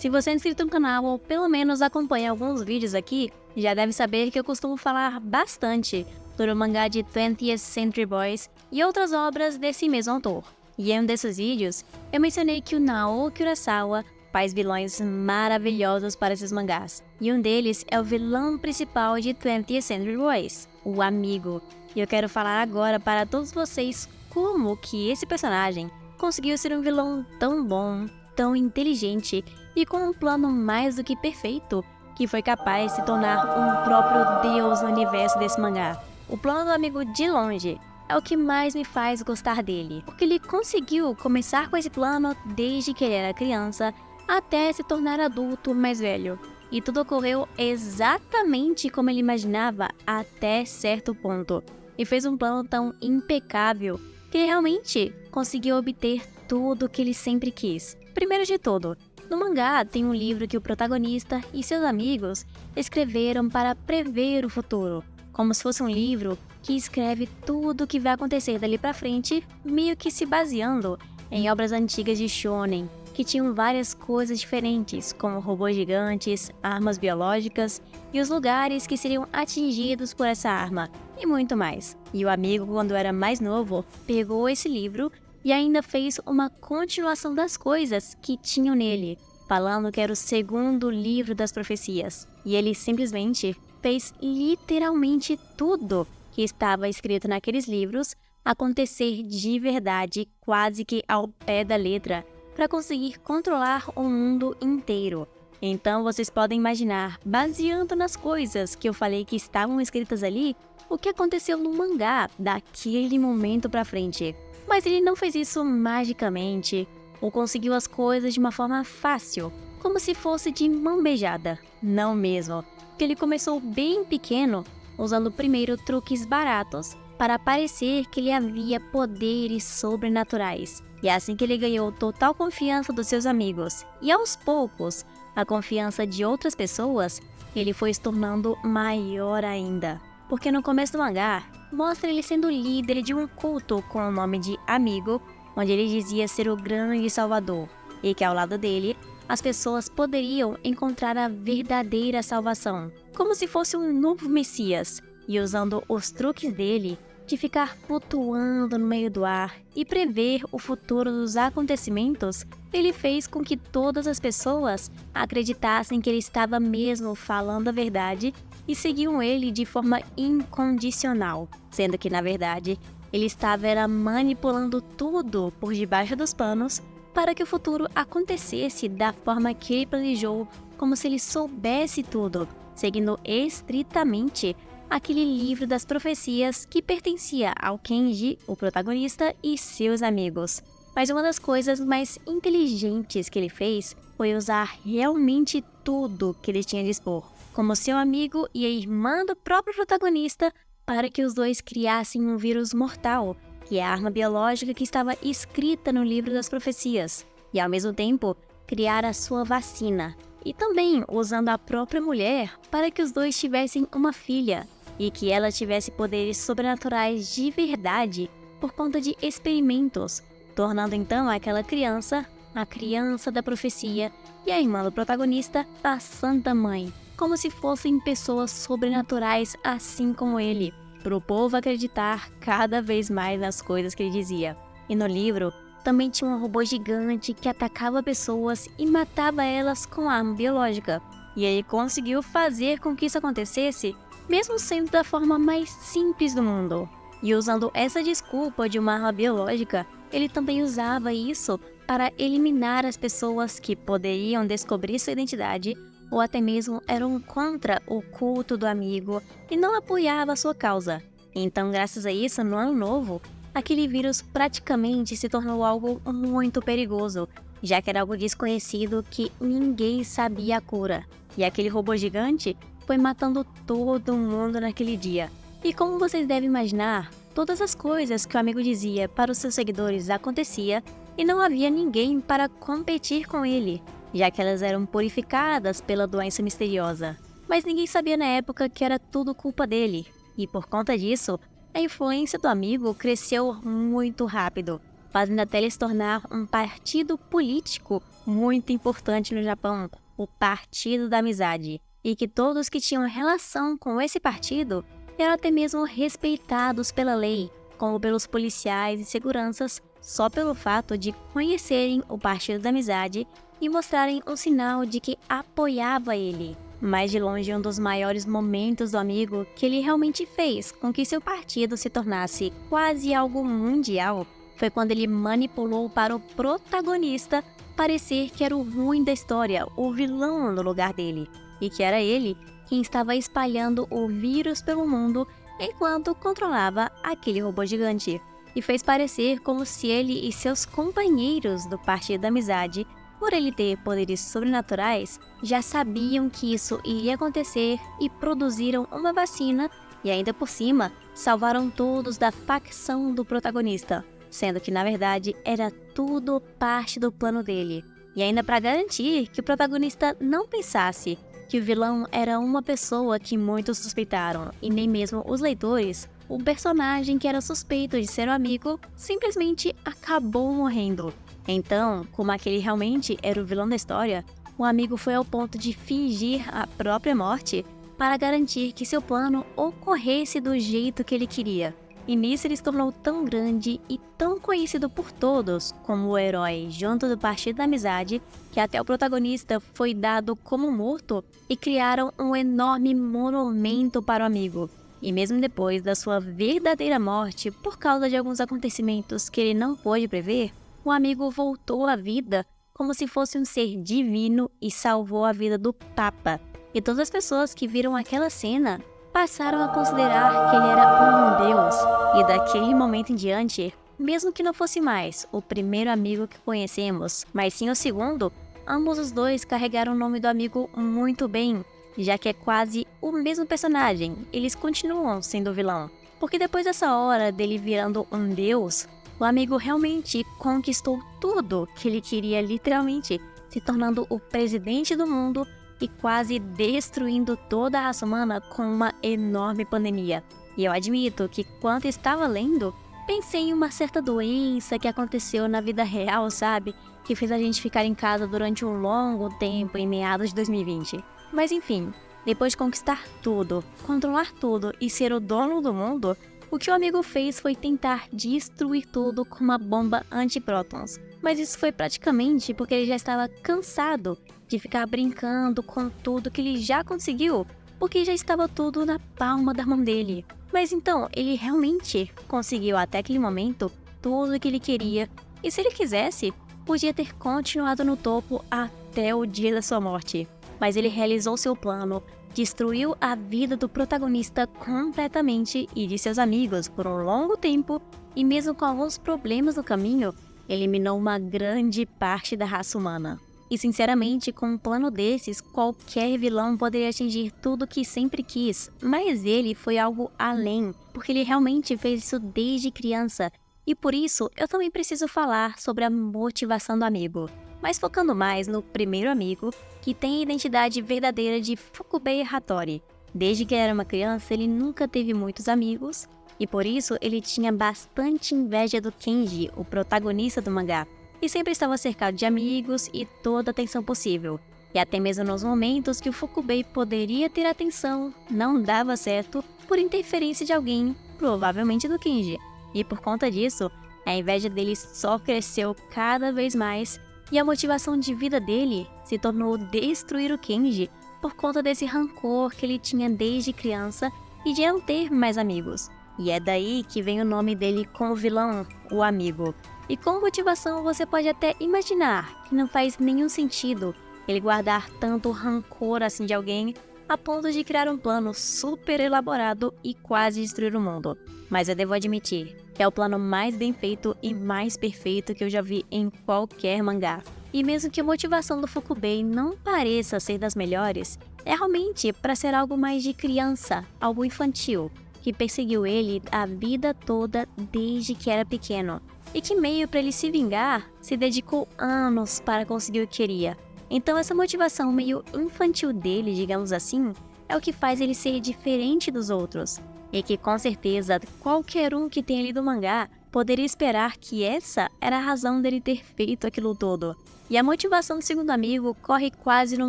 Se você é inscrito no canal ou pelo menos acompanha alguns vídeos aqui, já deve saber que eu costumo falar bastante sobre o mangá de 20th Century Boys e outras obras desse mesmo autor. E em um desses vídeos, eu mencionei que o Naoki Urasawa faz vilões maravilhosos para esses mangás. E um deles é o vilão principal de 20th Century Boys, o Amigo. E eu quero falar agora para todos vocês como que esse personagem conseguiu ser um vilão tão bom, tão inteligente e com um plano mais do que perfeito, que foi capaz de se tornar um próprio deus no universo desse mangá. O plano do Amigo, de longe, é o que mais me faz gostar dele, porque ele conseguiu começar com esse plano desde que ele era criança até se tornar adulto mais velho. E tudo ocorreu exatamente como ele imaginava até certo ponto. E fez um plano tão impecável que ele realmente conseguiu obter tudo o que ele sempre quis. Primeiro de tudo, no mangá tem um livro que o protagonista e seus amigos escreveram para prever o futuro, como se fosse um livro que escreve tudo o que vai acontecer dali pra frente, meio que se baseando em obras antigas de shonen, que tinham várias coisas diferentes, como robôs gigantes, armas biológicas e os lugares que seriam atingidos por essa arma, e muito mais. E o Amigo, quando era mais novo, pegou esse livro e ainda fez uma continuação das coisas que tinham nele, falando que era o segundo livro das profecias. E ele simplesmente fez literalmente tudo que estava escrito naqueles livros acontecer de verdade, quase que ao pé da letra, para conseguir controlar o mundo inteiro. Então vocês podem imaginar, baseando nas coisas que eu falei que estavam escritas ali, o que aconteceu no mangá daquele momento pra frente. Mas ele não fez isso magicamente, ou conseguiu as coisas de uma forma fácil, como se fosse de mão beijada. Não mesmo, porque ele começou bem pequeno, usando primeiro truques baratos, para parecer que ele havia poderes sobrenaturais. E é assim que ele ganhou total confiança dos seus amigos. E aos poucos, a confiança de outras pessoas, ele foi se tornando maior ainda. Porque no começo do mangá, mostra ele sendo líder de um culto com o nome de Amigo, onde ele dizia ser o grande salvador, e que ao lado dele, as pessoas poderiam encontrar a verdadeira salvação, como se fosse um novo Messias, e usando os truques dele, de ficar flutuando no meio do ar e prever o futuro dos acontecimentos, ele fez com que todas as pessoas acreditassem que ele estava mesmo falando a verdade e seguiam ele de forma incondicional, sendo que, na verdade, ele estava manipulando tudo por debaixo dos panos para que o futuro acontecesse da forma que ele planejou, como se ele soubesse tudo, seguindo estritamente aquele livro das profecias que pertencia ao Kenji, o protagonista, e seus amigos. Mas uma das coisas mais inteligentes que ele fez foi usar realmente tudo que ele tinha a dispor, como seu amigo e a irmã do próprio protagonista, para que os dois criassem um vírus mortal, que é a arma biológica que estava escrita no livro das profecias, e ao mesmo tempo criar a sua vacina, e também usando a própria mulher para que os dois tivessem uma filha, e que ela tivesse poderes sobrenaturais de verdade por conta de experimentos, tornando então aquela criança, a criança da profecia, e a irmã do protagonista, a Santa Mãe, como se fossem pessoas sobrenaturais assim como ele, para o povo acreditar cada vez mais nas coisas que ele dizia. E no livro, também tinha um robô gigante que atacava pessoas e matava elas com arma biológica. E ele conseguiu fazer com que isso acontecesse, mesmo sendo da forma mais simples do mundo. E usando essa desculpa de uma arma biológica, ele também usava isso para eliminar as pessoas que poderiam descobrir sua identidade ou até mesmo eram contra o culto do Amigo e não apoiava a sua causa. Então, graças a isso, no Ano Novo, aquele vírus praticamente se tornou algo muito perigoso, já que era algo desconhecido que ninguém sabia a cura. E aquele robô gigante foi matando todo mundo naquele dia. E como vocês devem imaginar, todas as coisas que o Amigo dizia para os seus seguidores acontecia e não havia ninguém para competir com ele, já que elas eram purificadas pela doença misteriosa. Mas ninguém sabia na época que era tudo culpa dele, e por conta disso, a influência do Amigo cresceu muito rápido. fazendo até ele se tornar um partido político muito importante no Japão, o Partido da Amizade, e que todos que tinham relação com esse partido eram até mesmo respeitados pela lei, como pelos policiais e seguranças, só pelo fato de conhecerem o Partido da Amizade e mostrarem um sinal de que apoiava ele. Mas de longe, um dos maiores momentos do amigo que ele realmente fez com que seu partido se tornasse quase algo mundial foi quando ele manipulou para o protagonista parecer que era o ruim da história, o vilão no lugar dele, e que era ele quem estava espalhando o vírus pelo mundo enquanto controlava aquele robô gigante, e fez parecer como se ele e seus companheiros do Partido da Amizade, por ele ter poderes sobrenaturais, já sabiam que isso iria acontecer e produziram uma vacina e ainda por cima salvaram todos da facção do protagonista, sendo que na verdade era tudo parte do plano dele. E ainda para garantir que o protagonista não pensasse que o vilão era uma pessoa que muitos suspeitaram, e nem mesmo os leitores, o personagem que era suspeito de ser um amigo simplesmente acabou morrendo. Então, como aquele realmente era o vilão da história, o amigo foi ao ponto de fingir a própria morte para garantir que seu plano ocorresse do jeito que ele queria. E nisso ele se tornou tão grande e tão conhecido por todos como o herói junto do Partido da Amizade, que até o protagonista foi dado como morto e criaram um enorme monumento para o amigo. E mesmo depois da sua verdadeira morte, por causa de alguns acontecimentos que ele não pôde prever, o amigo voltou à vida como se fosse um ser divino e salvou a vida do Papa. E todas as pessoas que viram aquela cena passaram a considerar que ele era um deus. E daquele momento em diante, mesmo que não fosse mais o primeiro amigo que conhecemos, mas sim o segundo, ambos os dois carregaram o nome do amigo muito bem, já que é quase o mesmo personagem, eles continuam sendo vilão. Porque depois dessa hora dele virando um deus, o amigo realmente conquistou tudo que ele queria literalmente, se tornando o presidente do mundo e quase destruindo toda a raça humana com uma enorme pandemia. E eu admito que quando estava lendo, pensei em uma certa doença que aconteceu na vida real, sabe? Que fez a gente ficar em casa durante um longo tempo em meados de 2020. Mas enfim, depois de conquistar tudo, controlar tudo e ser o dono do mundo, o que o amigo fez foi tentar destruir tudo com uma bomba antiprótons. Mas isso foi praticamente porque ele já estava cansado de ficar brincando com tudo que ele já conseguiu, porque já estava tudo na palma da mão dele. Mas então, ele realmente conseguiu até aquele momento tudo o que ele queria, e se ele quisesse, podia ter continuado no topo até o dia da sua morte. Mas ele realizou seu plano, destruiu a vida do protagonista completamente e de seus amigos por um longo tempo, e mesmo com alguns problemas no caminho, eliminou uma grande parte da raça humana. E sinceramente, com um plano desses, qualquer vilão poderia atingir tudo que sempre quis, mas ele foi algo além, porque ele realmente fez isso desde criança, e por isso eu também preciso falar sobre a motivação do amigo, mas focando mais no primeiro amigo, que tem a identidade verdadeira de Fukubei Hattori. Desde que era uma criança, ele nunca teve muitos amigos, e por isso ele tinha bastante inveja do Kenji, o protagonista do mangá, e sempre estava cercado de amigos e toda a atenção possível. E até mesmo nos momentos que o Fukubei poderia ter atenção, não dava certo por interferência de alguém, provavelmente do Kenji. E por conta disso, a inveja dele só cresceu cada vez mais, e a motivação de vida dele se tornou destruir o Kenji por conta desse rancor que ele tinha desde criança e de não ter mais amigos. E é daí que vem o nome dele como vilão, o amigo. E com motivação você pode até imaginar que não faz nenhum sentido ele guardar tanto rancor assim de alguém a ponto de criar um plano super elaborado e quase destruir o mundo. Mas eu devo admitir que é o plano mais bem feito e mais perfeito que eu já vi em qualquer mangá. E mesmo que a motivação do Fukubei não pareça ser das melhores, é realmente para ser algo mais de criança, algo infantil, que perseguiu ele a vida toda desde que era pequeno. E que meio para ele se vingar, se dedicou anos para conseguir o que queria. Então essa motivação meio infantil dele, digamos assim, é o que faz ele ser diferente dos outros. E que com certeza qualquer um que tenha lido o mangá poderia esperar que essa era a razão dele ter feito aquilo tudo. E a motivação do segundo amigo corre quase no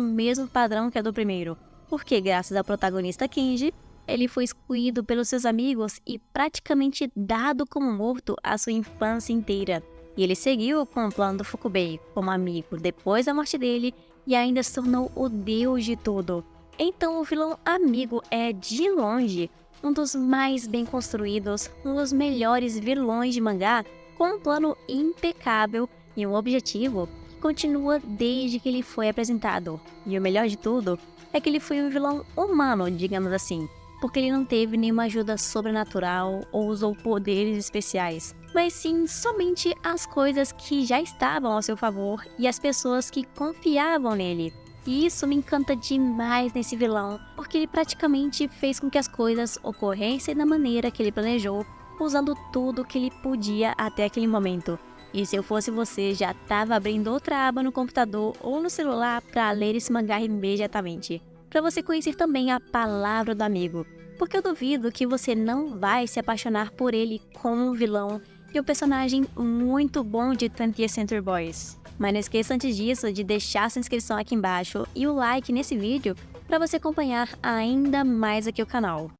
mesmo padrão que a do primeiro, porque graças ao protagonista Kenji, ele foi excluído pelos seus amigos e praticamente dado como morto a sua infância inteira. E ele seguiu com o plano do Fukubei como amigo depois da morte dele e ainda se tornou o deus de tudo. Então o vilão amigo é, de longe, um dos mais bem construídos, um dos melhores vilões de mangá, com um plano impecável e um objetivo que continua desde que ele foi apresentado. E o melhor de tudo é que ele foi um vilão humano, digamos assim, porque ele não teve nenhuma ajuda sobrenatural ou usou poderes especiais, mas sim somente as coisas que já estavam ao seu favor e as pessoas que confiavam nele. E isso me encanta demais nesse vilão, porque ele praticamente fez com que as coisas ocorressem da maneira que ele planejou, usando tudo que ele podia até aquele momento. E se eu fosse você, já tava abrindo outra aba no computador ou no celular para ler esse mangá imediatamente, para você conhecer também a palavra do amigo, porque eu duvido que você não vai se apaixonar por ele como um vilão e um personagem muito bom de 20th Century Boys. Mas não esqueça antes disso de deixar sua inscrição aqui embaixo e o like nesse vídeo para você acompanhar ainda mais aqui o canal.